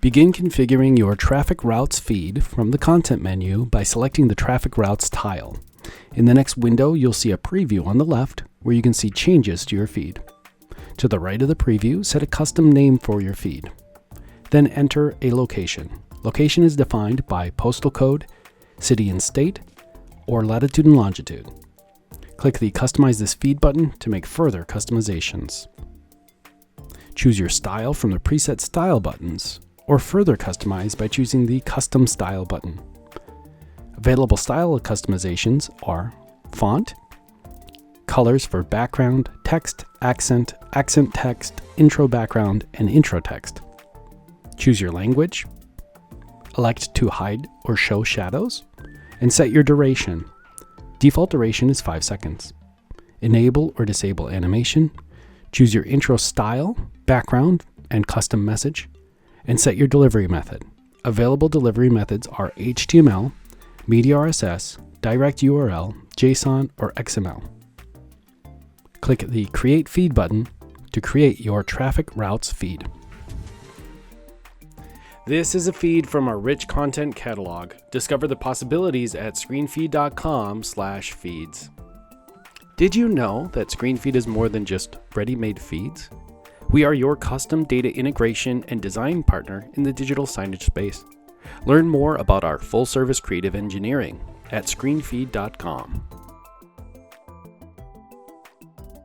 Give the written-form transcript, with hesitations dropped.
Begin configuring your Traffic Routes feed from the Content menu by selecting the Traffic Routes tile. In the next window, you'll see a preview on the left where you can see changes to your feed. To the right of the preview, set a custom name for your feed. Then enter a location. Location is defined by postal code, city and state, or latitude and longitude. Click the Customize this feed button to make further customizations. Choose your style from the preset style buttons, or further customize by choosing the Custom Style button. Available style customizations are font, colors for background, text, accent, accent text, intro background, and intro text. Choose your language, elect to hide or show shadows, and set your duration. Default duration is 5 seconds. Enable or disable animation, choose your intro style, background, and custom message, and set your delivery method. Available delivery methods are HTML, Media RSS, Direct URL, JSON, or XML. Click the Create Feed button to create your Traffic Routes feed. This is a feed from our rich content catalog. Discover the possibilities at screenfeed.com/feeds. Did you know that ScreenFeed is more than just ready-made feeds? We are your custom data integration and design partner in the digital signage space. Learn more about our full-service creative engineering at screenfeed.com.